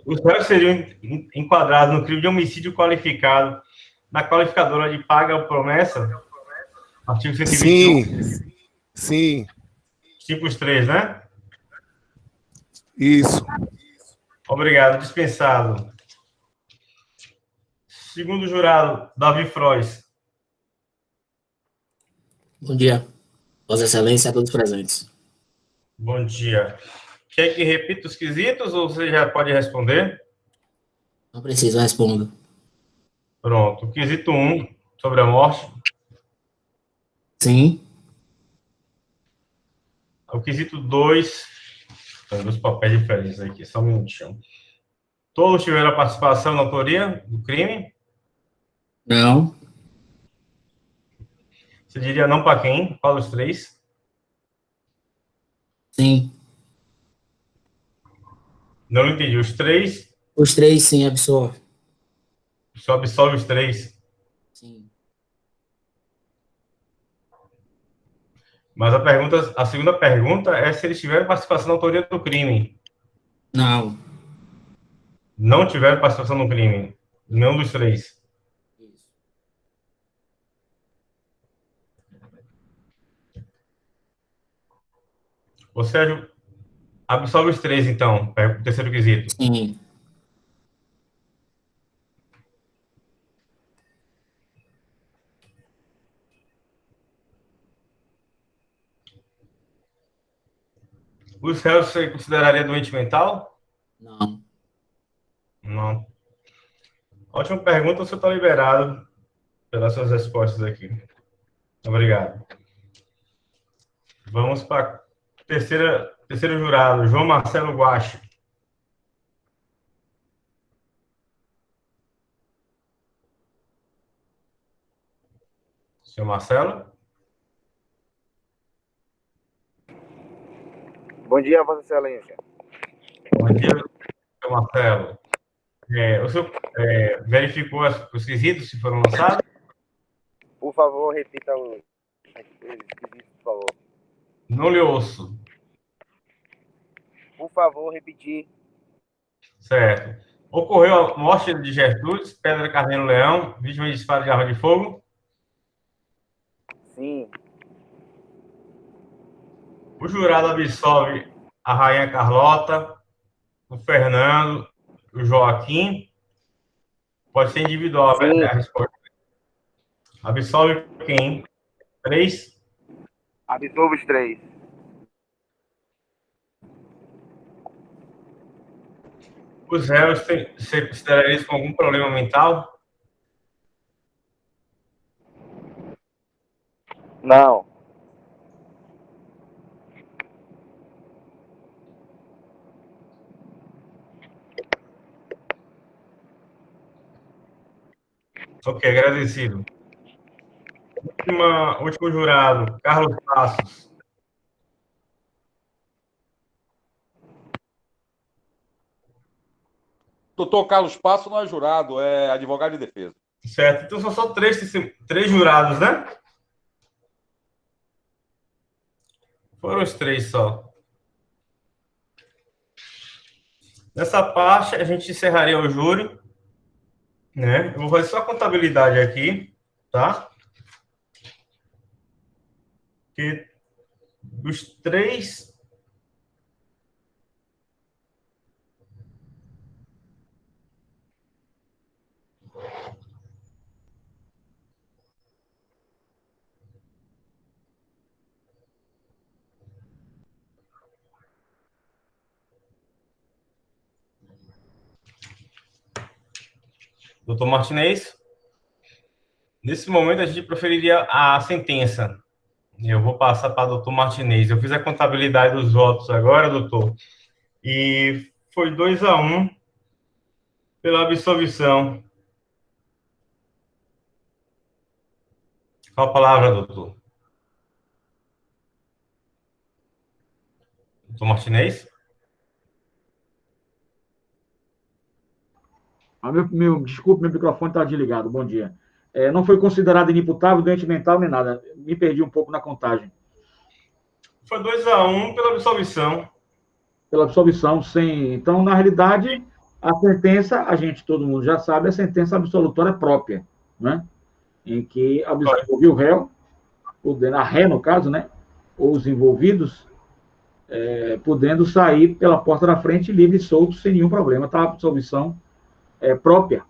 Os réus seriam enquadrados no crime de homicídio qualificado na qualificadora de paga ou promessa? Artigo 121. Sim. Sim. Tipos 3, né? Isso. Obrigado. Dispensado. Segundo jurado, Davi Frois. Bom dia, Vossa Excelência, a todos presentes. Bom dia. Quer que repita os quesitos ou você já pode responder? Não preciso, eu respondo. Pronto. O quesito 1, sobre a morte. Sim. O quesito 2, tem 2 papéis diferentes aqui, só um minutinho. Todos tiveram a participação na autoria do crime? Não. Você diria não para quem? Qual os 3? Sim. Não entendi. Os 3? Os 3, sim, absolve. Só absolve os 3. Sim. Mas a segunda pergunta é se eles tiveram participação na autoria do crime. Não. Não tiveram participação no crime. Nenhum dos 3. Isso. Ô, Sérgio, Absolve os 3, então, para o terceiro quesito. Sim. Os réus você consideraria doente mental? Não. Não. Ótima pergunta, você está liberado pelas suas respostas aqui. Obrigado. Vamos para terceiro jurado, João Marcelo Guache. Senhor Marcelo? Bom dia, Vossa Excelência. Bom dia, senhor Marcelo. O senhor verificou os quesitos que foram lançados? Por favor, repita os quesitos, por favor. Não lhe ouço. Por favor, repetir. Certo. Ocorreu a morte de Gertrudes, Pedra Carneiro Leão, vítima de disparo de arma de fogo? Sim. O jurado absolve a Rainha Carlota, o Fernando, o Joaquim. Pode ser individual a resposta. Absolve quem? 3? Absolvo os 3. Os réus, você consideraria isso com algum problema mental? Não. Ok, agradecido. Último jurado, Carlos Passos. Doutor Carlos Passos não é jurado, é advogado de defesa. Certo, então são só três jurados, né? Foram os 3 só. Nessa parte, a gente encerraria o júri, né? Eu vou fazer só a contabilidade aqui, tá? Que dos 3... Doutor Martinez, nesse momento a gente preferiria a sentença. Eu vou passar para o doutor Martinez. Eu fiz a contabilidade dos votos agora, doutor, e foi 2-1 pela absolvição. Qual a palavra, doutor? Doutor Martinez? Desculpe, meu microfone está desligado. Bom dia. Não foi considerado inimputável, doente mental, nem nada. Me perdi um pouco na contagem. Foi 2-1 pela absolvição. Pela absolvição, sim. Então, na realidade, a sentença, todo mundo já sabe, a sentença absolutória própria, né? Em que absolve o réu, a ré, no caso, né? Ou os envolvidos, podendo sair pela porta da frente livre e solto, sem nenhum problema. Tá? A absolvição própria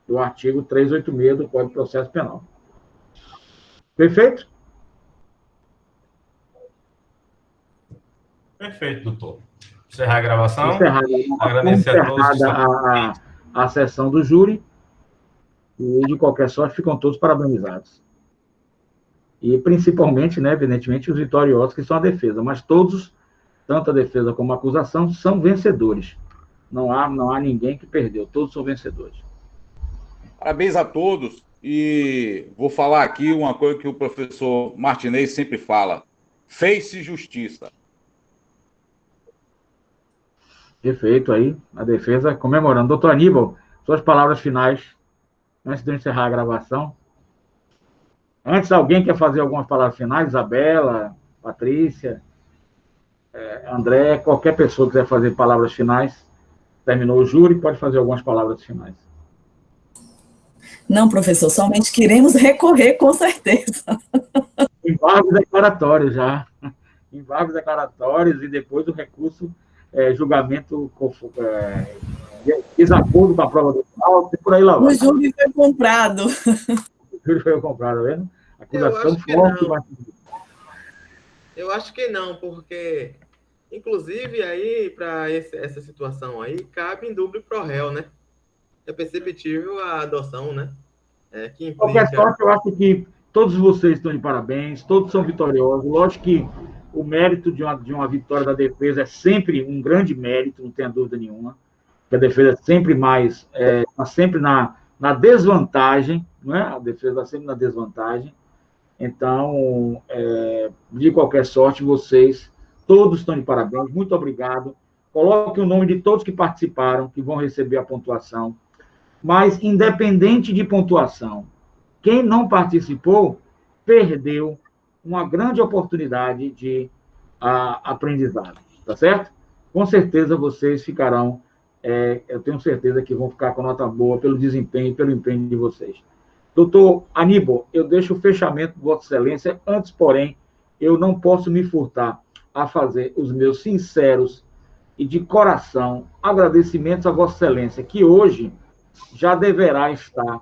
do artigo 386 do Código de Processo Penal. Perfeito? Perfeito, doutor. Encerrar a gravação. Agradecer a todos. A sessão do júri. E, de qualquer sorte, ficam todos parabenizados. E, principalmente, né, evidentemente, os vitoriosos, que são a defesa. Mas todos, tanto a defesa como a acusação, são vencedores. Não há ninguém que perdeu. Todos são vencedores. Parabéns a todos. E vou falar aqui uma coisa que o professor Martinez sempre fala. Fez-se justiça. Perfeito aí. A defesa comemorando. Doutor Aníbal, suas palavras finais, antes de eu encerrar a gravação. Antes, alguém quer fazer algumas palavras finais? Isabela, Patrícia, André, qualquer pessoa que quiser fazer palavras finais. Terminou o júri, pode fazer algumas palavras finais. Não, professor, somente queremos recorrer, com certeza. Embargo declaratório já. embargos declaratórios e depois o recurso, julgamento, desacordo com a prova do auto e por aí lá vai. O júri foi comprado. O júri foi comprado, tá vendo? Acusação forte, mas... Eu acho que não, porque, inclusive, aí, para essa situação aí, cabe em dúvida pro réu, né? É perceptível a adoção, né? Que implica... Qualquer sorte, eu acho que todos vocês estão de parabéns, todos são vitoriosos. Lógico que o mérito de uma vitória da defesa é sempre um grande mérito, não tenha dúvida nenhuma. Que a defesa é sempre mais, está sempre na desvantagem, não é? A defesa está sempre na desvantagem. Então, de qualquer sorte, vocês todos estão de parabéns. Muito obrigado. Coloque o nome de todos que participaram, que vão receber a pontuação. Mas, independente de pontuação, quem não participou perdeu uma grande oportunidade de aprendizado, tá certo? Com certeza vocês ficarão, eu tenho certeza que vão ficar com nota boa pelo desempenho e pelo empenho de vocês. Doutor Aníbal, eu deixo o fechamento de Vossa Excelência, antes, porém, eu não posso me furtar a fazer os meus sinceros e de coração agradecimentos a Vossa Excelência, que hoje já deverá estar,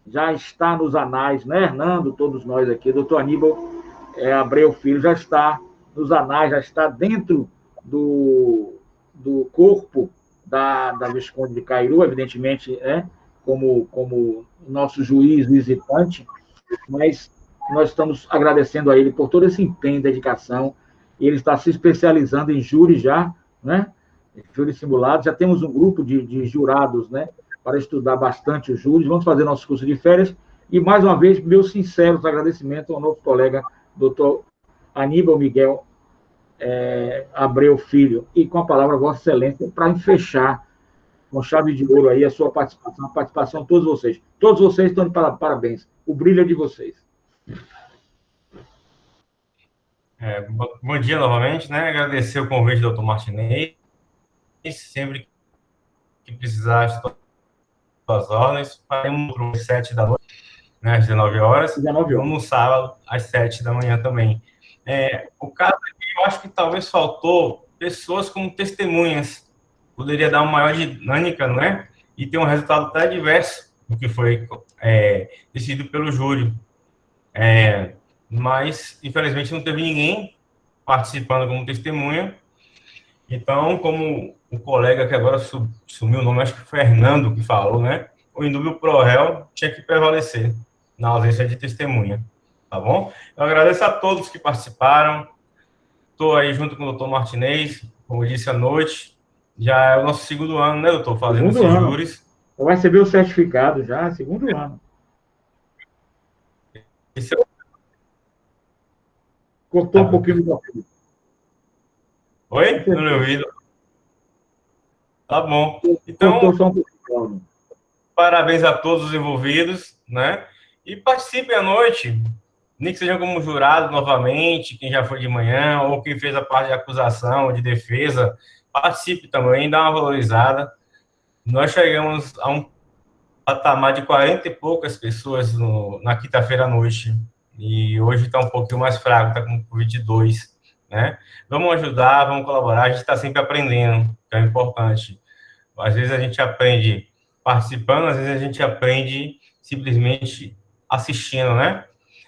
já está nos anais, né, Hernando, todos nós aqui, doutor Aníbal Abreu Filho, já está nos anais, já está dentro do corpo da Visconde de Cairu, evidentemente, como nosso juiz visitante, mas nós estamos agradecendo a ele por todo esse empenho e dedicação. Ele está se especializando em júri já, né? Júri simulado. Já temos um grupo de jurados, né? Para estudar bastante os júris. Vamos fazer nosso curso de férias. E, mais uma vez, meus sinceros agradecimentos ao nosso colega, doutor Aníbal Miguel Abreu Filho. E com a palavra, Vossa Excelência, para fechar com chave de ouro aí a sua participação, a participação de todos vocês. Todos vocês estão de parabéns. O brilho é de vocês. Bom dia novamente, né? Agradecer o convite do doutor Martinez. Sempre que precisar de suas ordens, faremos às 7 da noite, né, às 19 horas. 19 horas. No sábado, às 7 da manhã também. O caso aqui, eu acho que talvez faltou pessoas como testemunhas. Poderia dar uma maior dinâmica, não é? E ter um resultado até diverso do que foi decidido pelo júri. Mas, infelizmente, não teve ninguém participando como testemunha. Então, como o colega que agora sumiu o nome, acho que foi Fernando que falou, né? O indúbio pro réu tinha que prevalecer na ausência de testemunha, tá bom? Eu agradeço a todos que participaram. Estou aí junto com o doutor Martinez, como eu disse à noite. Já é o nosso segundo ano, né, doutor? Fazendo esses júris. Vai receber o certificado já, segundo ano. Cortou um pouquinho do ouvido. Oi? Não me ouvido. Tá bom. Então, parabéns a todos os envolvidos, né? E participem à noite, nem que sejam como jurado novamente, quem já foi de manhã, ou quem fez a parte de acusação, de defesa, participe também, dá uma valorizada. Nós chegamos a um patamar de 40 e poucas pessoas na quinta-feira à noite, e hoje está um pouquinho mais fraco, está com 22, né? Vamos ajudar, vamos colaborar, a gente está sempre aprendendo, que é importante. Às vezes a gente aprende participando, às vezes a gente aprende simplesmente assistindo, né?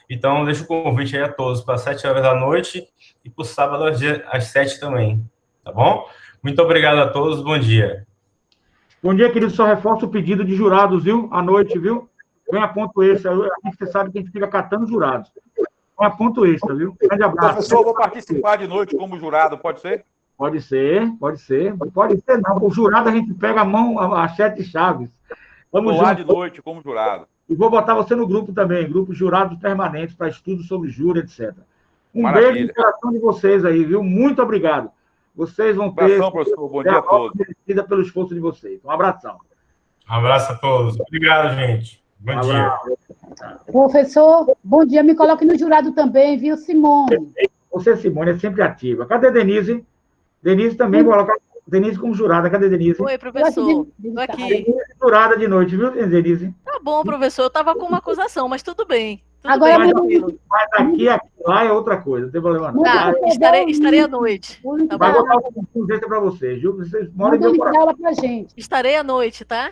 Então, deixo o convite aí a todos para 7 horas da noite e para o sábado às 7 também, tá bom? Muito obrigado a todos, bom dia. Bom dia, querido, só reforço o pedido de jurados, viu? À noite, viu? Vem a ponto extra, você sabe que a gente fica catando jurados. Vem a ponto extra, viu? Grande abraço. Professor, eu vou participar de noite como jurado, pode ser? Pode ser, pode ser. Pode ser, não. O jurado a gente pega a mão, as 7 chaves. Vamos lá de noite como jurado. E vou botar você no grupo também, grupo jurados permanentes para estudo sobre júri, etc. Um Maravilha. Beijo no coração de vocês aí, viu? Muito obrigado. Vocês vão ter... professor. Bom dia a todos. Merecida pelo esforço de vocês. Um abração. Um abraço a todos. Obrigado, gente. Bom dia. Professor, bom dia. Me coloque no jurado também, viu, Simone? Você, Simone, é sempre ativa. Cadê Denise? Denise também, colocar Denise como jurada. Cadê Denise? Oi, professor. Estou aqui. Denise jurada de noite, viu, Denise? Tá bom, professor. Eu estava com uma acusação, mas tudo bem. Tudo Agora bem, mas aqui lá é outra coisa, não tem problema não. Tá, estarei à noite. Tá Vai bom? botar uma urgência para vocês, viu? Vocês moram em Manda o meu link coração. dela pra gente. Estarei à noite, tá?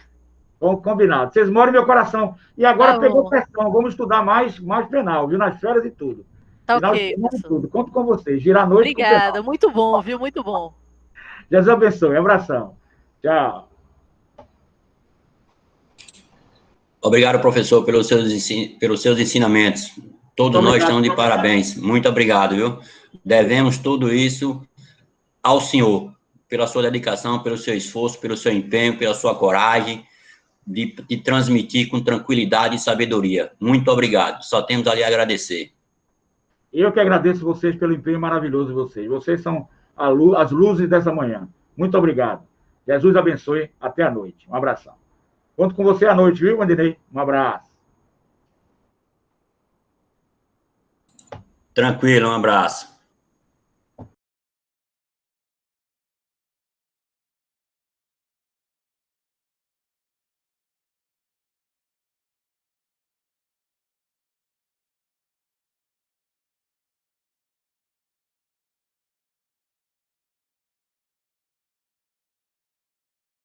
Combinado. Vocês moram em meu coração. E agora Tá pegou bom. pressão. Vamos estudar mais penal, viu? Nas férias e tudo. Tá Final de ok, semana e professor. tudo. Conto com vocês. Girar a noite com Obrigada, penal. muito bom, viu? Muito bom. Jesus abençoe. Abração. Tchau. Obrigado, professor, pelos seus ensinamentos. Todos nós estamos de parabéns. Muito obrigado, viu? Devemos tudo isso ao senhor, pela sua dedicação, pelo seu esforço, pelo seu empenho, pela sua coragem de transmitir com tranquilidade e sabedoria. Muito obrigado. Só temos ali a agradecer. Eu que agradeço vocês pelo empenho maravilhoso de vocês. Vocês são as luzes dessa manhã. Muito obrigado. Jesus abençoe. Até a noite. Um abração. Conto com você à noite, viu, Vanderlei? Um abraço. Tranquilo, um abraço.